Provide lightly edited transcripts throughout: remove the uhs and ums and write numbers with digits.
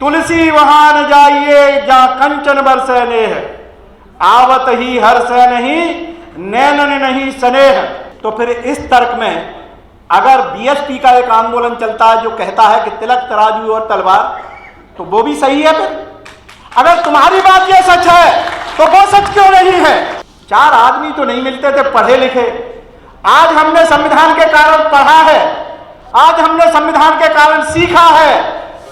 तुलसी वहां न जाइए जहां कंचन बरसै नेह, आवत ही हर्ष नहीं नैनन नहीं स्नेह। तो फिर इस तर्क में अगर बीएसपी का एक आंदोलन चलता है जो कहता है कि तिलक तराजू और तलवार, तो वो भी सही है। फिर अगर तुम्हारी बात ये सच है तो वो सच क्यों नहीं है? चार आदमी तो नहीं मिलते थे पढ़े लिखे, आज हमने संविधान के कारण पढ़ा है, आज हमने संविधान के कारण सीखा है,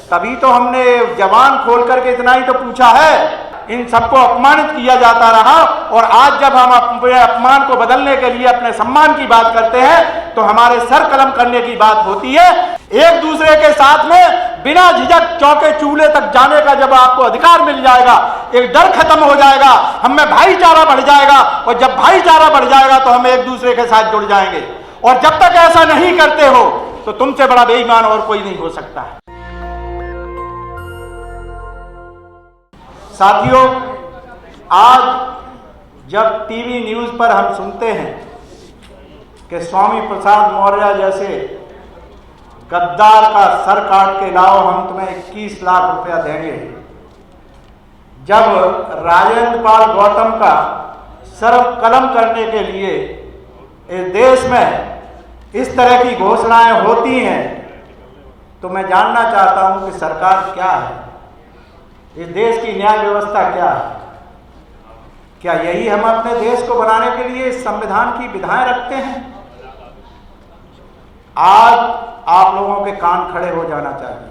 तभी तो हमने जबान खोल करके इतना ही तो पूछा है। इन सबको अपमानित किया जाता रहा, और आज जब हम अपने अपमान को बदलने के लिए अपने सम्मान की बात करते हैं तो हमारे सर कलम करने की बात होती है। एक दूसरे के साथ में बिना झिझक चौके चूल्हे तक जाने का जब आपको अधिकार मिल जाएगा, एक डर खत्म हो जाएगा, हम में भाईचारा बढ़ जाएगा, और जब भाईचारा बढ़ जाएगा तो हम एक दूसरे के साथ जुड़ जाएंगे। और जब तक ऐसा नहीं करते हो तो तुमसे बड़ा बेईमान और कोई नहीं हो सकता है। साथियों, आज जब टीवी न्यूज़ पर हम सुनते हैं कि स्वामी प्रसाद मौर्य जैसे गद्दार का सर काट के लाओ, हम तुम्हें 21 लाख रुपया देंगे, जब राजेंद्र पाल गौतम का सर कलम करने के लिए इस देश में इस तरह की घोषणाएं होती हैं, तो मैं जानना चाहता हूं कि सरकार क्या है, इस देश की न्याय व्यवस्था क्या है? क्या यही हम अपने देश को बनाने के लिए इस संविधान की विधाएं रखते हैं? आज आप लोगों के कान खड़े हो जाना चाहिए,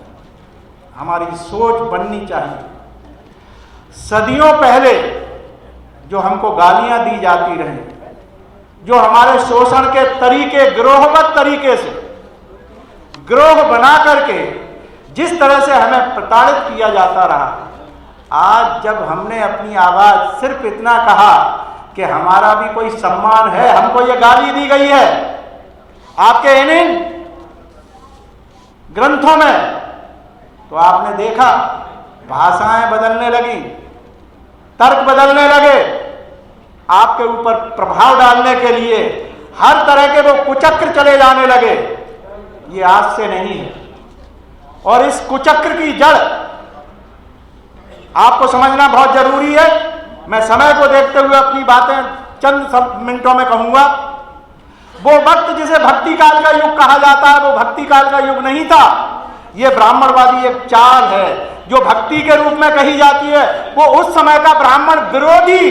हमारी सोच बननी चाहिए। सदियों पहले जो हमको गालियां दी जाती रही, जो हमारे शोषण के तरीके गिरोहबद्ध तरीके से गिरोह बना करके जिस तरह से हमें प्रताड़ित किया जाता रहा, आज जब हमने अपनी आवाज सिर्फ इतना कहा कि हमारा भी कोई सम्मान है, हमको ये गाली दी गई है आपके इन ग्रंथों में, तो आपने देखा भाषाएं बदलने लगी, तर्क बदलने लगे, आपके ऊपर प्रभाव डालने के लिए हर तरह के वो कुचक्र चले जाने लगे। ये आज से नहीं है, और इस कुचक्र की जड़ आपको समझना बहुत जरूरी है। मैं समय को देखते हुए अपनी बातें चंद मिनटों में कहूंगा। वो वक्त जिसे भक्ति काल का युग कहा जाता है, वो भक्ति काल का युग नहीं था। ये ब्राह्मणवादी एक चाल है जो भक्ति के रूप में कही जाती है, वो उस समय का ब्राह्मण विरोधी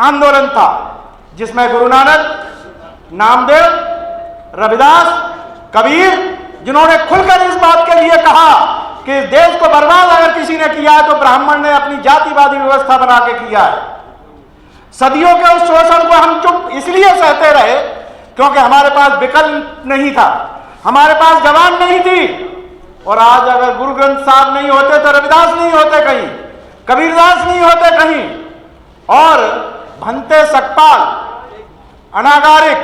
आंदोलन था, जिसमें गुरु नानक, नामदेव, रविदास, कबीर, जिन्होंने खुलकर इस बात के लिए कहा कि देश को बर्बाद अगर किसी ने किया है तो ब्राह्मण ने अपनी जातिवादी व्यवस्था बना के किया है। सदियों के उस शोषण को हम चुप इसलिए सहते रहे क्योंकि हमारे पास विकल्प नहीं था, हमारे पास जवान नहीं थी। और आज अगर गुरु ग्रंथ साहब नहीं होते तो रविदास नहीं होते कहीं, कबीरदास नहीं होते कहीं, और भंते सकपाल, अनागारिक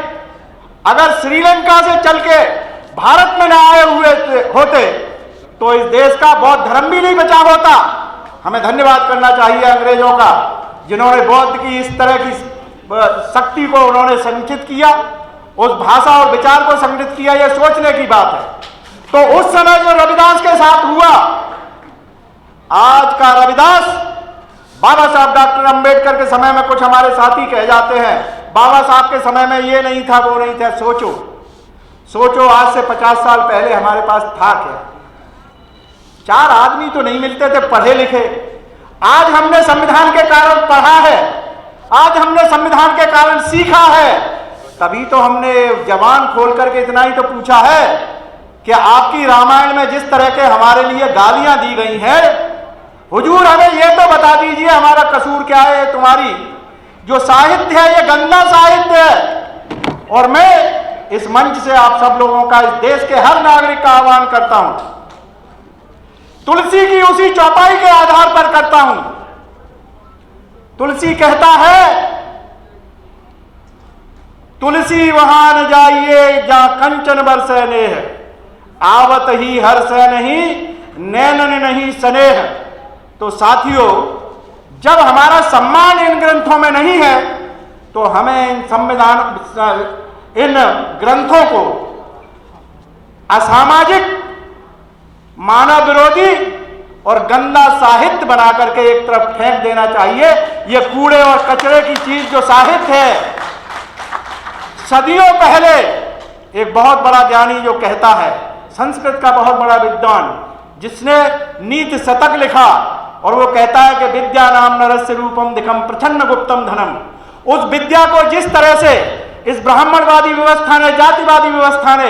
अगर श्रीलंका से चल के भारत में न आए हुए होते तो इस देश का बौद्ध धर्म भी नहीं बचा होता। हमें धन्यवाद करना चाहिए अंग्रेजों का, जिन्होंने बौद्ध की इस तरह की शक्ति को उन्होंने संचित किया, उस भाषा और विचार को संगठित किया। यह सोचने की बात है। तो उस समय जो रविदास के साथ हुआ, आज का रविदास बाबा साहब डॉक्टर अंबेडकर के समय में कुछ हमारे साथी कह जाते हैं बाबा साहब के समय में ये नहीं था, वो नहीं था। सोचो आज से 50 साल पहले हमारे पास था क्या? चार आदमी तो नहीं मिलते थे पढ़े लिखे। आज हमने संविधान के कारण पढ़ा है, आज हमने संविधान के कारण सीखा है, तभी तो हमने जबान खोल करके इतना ही तो पूछा है कि आपकी रामायण में जिस तरह के हमारे लिए गालियां दी गई हैं, हुजूर हमें ये तो बता दीजिए हमारा कसूर क्या है? तुम्हारी जो साहित्य है ये गंदा साहित्य है। और मैं इस मंच से आप सब लोगों का, इस देश के हर नागरिक का आह्वान करता हूं, तुलसी की उसी चौपाई के आधार पर करता हूं। तुलसी कहता है, तुलसी वहां न जाइए जहां कंचन बरसै नेह, आवत ही हर्ष नहीं नैनन नहीं स्नेह। तो साथियों, जब हमारा सम्मान इन ग्रंथों में नहीं है तो हमें इन ग्रंथों को असामाजिक, मानव विरोधी और गंदा साहित्य बना करके एक तरफ फेंक देना चाहिए। ये कूड़े और कचरे की चीज जो साहित्य है, सदियों पहले एक बहुत बड़ा ज्ञानी जो कहता है, संस्कृत का बहुत बड़ा विद्वान जिसने नीति शतक लिखा, और वो कहता है कि विद्या नाम नरस्य रूपम दिखम प्रछन्न गुप्तम धनम। उस विद्या को जिस तरह से इस ब्राह्मणवादी व्यवस्था ने, जातिवादी व्यवस्था ने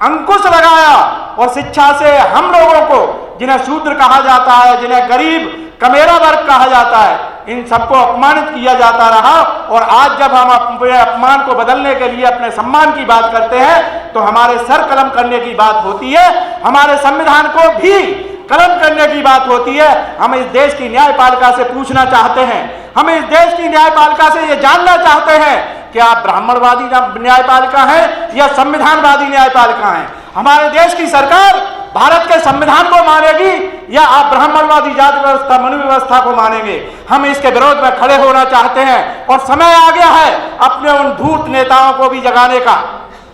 अंकुश लगाया और शिक्षा से हम लोगों को, जिन्हें शूद्र कहा जाता है, जिन्हें गरीब कमेरा वर्ग कहा जाता है, इन सबको अपमानित किया जाता रहा। और आज जब हम अपने अपमान को बदलने के लिए अपने सम्मान की बात करते हैं तो हमारे सर कलम करने की बात होती है, हमारे संविधान को भी कलम करने की बात होती है। हम इस देश की न्यायपालिका से पूछना चाहते हैं, हम इस देश की न्यायपालिका से ये जानना चाहते हैं कि आप ब्राह्मणवादी न्यायपालिका हैं या संविधानवादी न्यायपालिका हैं। हमारे देश की सरकार भारत के संविधान को मानेगी या आप ब्राह्मणवादी जाति व्यवस्था, मनु व्यवस्था को मानेंगे? हम इसके विरोध में खड़े होना चाहते हैं और समय आ गया है अपने उन धूर्त नेताओं को भी जगाने का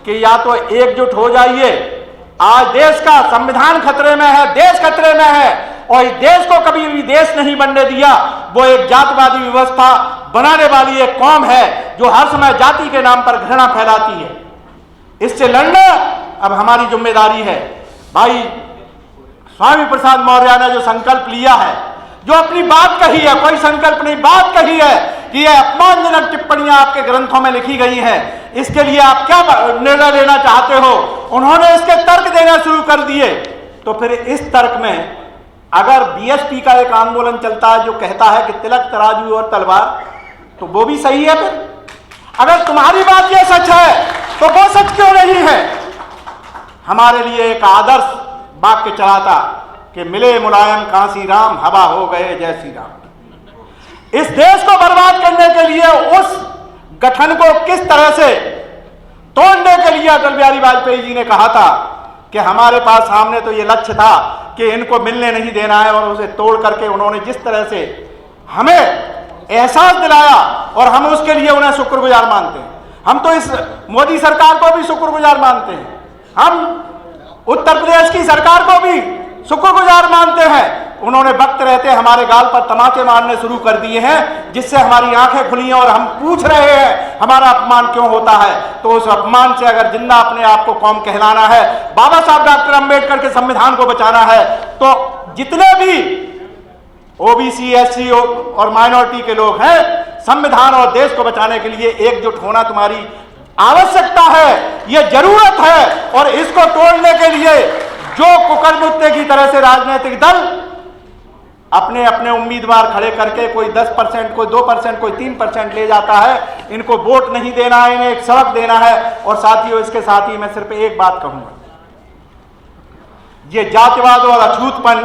कि या तो एकजुट हो जाइए। आज देश का संविधान खतरे में है, देश खतरे में है, और इस देश को कभी भी देश नहीं बनने दिया। वो एक जातिवादी व्यवस्था बनाने वाली एक कौम है जो हर समय जाति के नाम पर घृणा फैलाती है। इससे लड़ना अब हमारी जिम्मेदारी है। भाई स्वामी प्रसाद मौर्य ने जो संकल्प लिया है, जो अपनी बात कही है, कोई संकल्प नहीं, बात कही है कि ये अपमानजनक टिप्पणियां आपके ग्रंथों में लिखी गई हैं, इसके लिए आप क्या निर्णय लेना चाहते हो? उन्होंने इसके तर्क देना शुरू कर दिए। तो फिर इस तर्क में अगर बीएसपी का एक आंदोलन चलता है जो कहता है कि तिलक, तराजू और तलवार, तो वो भी सही है। फिर अगर तुम्हारी बात ये सच है तो वो सच क्यों नहीं है? हमारे लिए एक आदर्श वाक्य चला था कि मिले मुलायम कांसी राम, हवा हो गए जय श्री राम। इस देश को बर्बाद करने के लिए, उस गठन को किस तरह से तोड़ने के लिए अटल बिहारी वाजपेयी जी ने कहा था कि हमारे पास सामने तो ये लक्ष्य था कि इनको मिलने नहीं देना है, और उसे तोड़ करके उन्होंने जिस तरह से हमें एहसास दिलाया, और हम उसके लिए उन्हें शुक्रगुजार मानते हैं। हम तो इस मोदी सरकार को भी शुक्रगुजार मानते हैं, हम उत्तर प्रदेश की सरकार को भी शुक्रगुजार मानते हैं। उन्होंने वक्त रहते हमारे गाल पर तमाचे मारने शुरू कर दिए हैं, जिससे हमारी आंखें खुली हैं और हम पूछ रहे हैं हमारा अपमान क्यों होता है। तो उस अपमान से अगर जिंदा अपने आप को कौम कहलाना है, बाबा साहब डॉक्टर अंबेडकर के संविधान को बचाना है, तो जितने भी ओबीसी, एससी और माइनॉरिटी के लोग हैं, संविधान और देश को बचाने के लिए एकजुट होना तुम्हारी आवश्यकता है, यह जरूरत है। और इसको तोड़ने के लिए जो कुकरमुत्ते की तरह से राजनीतिक दल अपने अपने उम्मीदवार खड़े करके कोई 10%, कोई 2%, कोई 3% ले जाता है, इनको वोट नहीं देना है, इन्हें एक सबक देना है। और साथियों, इसके साथ ही मैं सिर्फ एक बात कहूंगा, ये जातिवाद और अछूतपन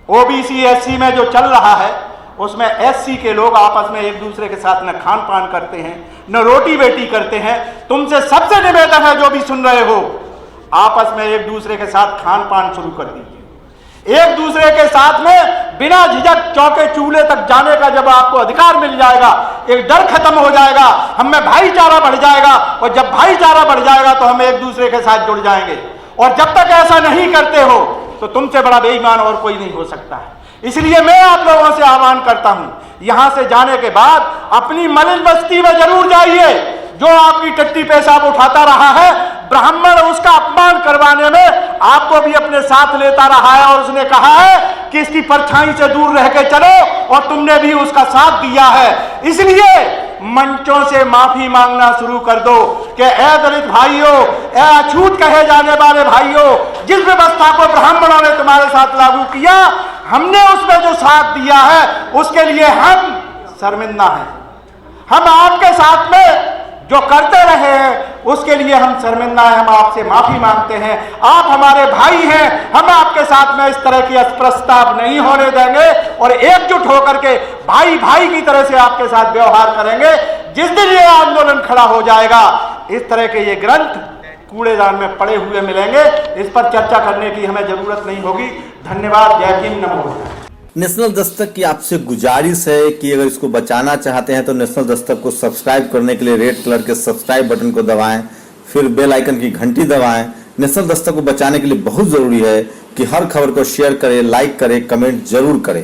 ओबीसी, एससी में जो चल रहा है, उसमें एससी के लोग आपस में एक दूसरे के साथ न खान पान करते हैं, न रोटी बेटी करते हैं। तुमसे सबसे निवेदन है, जो भी सुन रहे हो, आपस में एक दूसरे के साथ खान पान शुरू कर दीजिए। एक दूसरे के साथ में बिना झिझक चौके चूल्हे तक जाने का जब आपको अधिकार मिल जाएगा, एक डर खत्म हो जाएगा, हम में भाईचारा बढ़ जाएगा, और जब भाईचारा बढ़ जाएगा तो हम एक दूसरे के साथ जुड़ जाएंगे। और जब तक ऐसा नहीं करते हो तो तुमसे बड़ा बेईमान और कोई नहीं हो सकता है। इसलिए मैं आप लोगों से आह्वान करता हूं, यहां से जाने के बाद अपनी मलिन बस्ती में जरूर जाइए। जो आपकी टट्टी पेशाब उठाता रहा है, ब्राह्मण उसका अपमान करवाने में आपको भी अपने साथ लेता रहा है, और उसने कहा है कि इसकी परछाई से दूर रह के चलो, और तुमने भी उसका साथ दिया है। इसलिए मंचों से माफी मांगना शुरू कर दो कि ए दलित भाइयों, ए अछूत कहे जाने वाले भाइयों, जिस व्यवस्था को ब्राह्मणों ने तुम्हारे साथ लागू किया, हमने उसमें जो साथ दिया है उसके लिए हम शर्मिंदा हैं। हम आपके साथ में जो करते रहे हैं उसके लिए हम शर्मिंदा हैं, हम आपसे माफी मांगते हैं। आप हमारे भाई हैं, हम आपके साथ में इस तरह की अस्पृश्यता नहीं होने देंगे, और एकजुट होकर के भाई भाई की तरह से आपके साथ व्यवहार करेंगे। जिस दिन ये आंदोलन खड़ा हो जाएगा, इस तरह के ये ग्रंथ कूड़ेदान में पड़े हुए मिलेंगे, इस पर चर्चा करने की हमें जरूरत नहीं होगी। धन्यवाद। जय भीम, नमो। नेशनल दस्तक की आपसे गुजारिश है कि अगर इसको बचाना चाहते हैं तो नेशनल दस्तक को सब्सक्राइब करने के लिए रेड कलर के सब्सक्राइब बटन को दबाएं, फिर बेल आइकन की घंटी दबाएं। नेशनल दस्तक को बचाने के लिए बहुत ज़रूरी है कि हर खबर को शेयर करें, लाइक करें, कमेंट जरूर करें।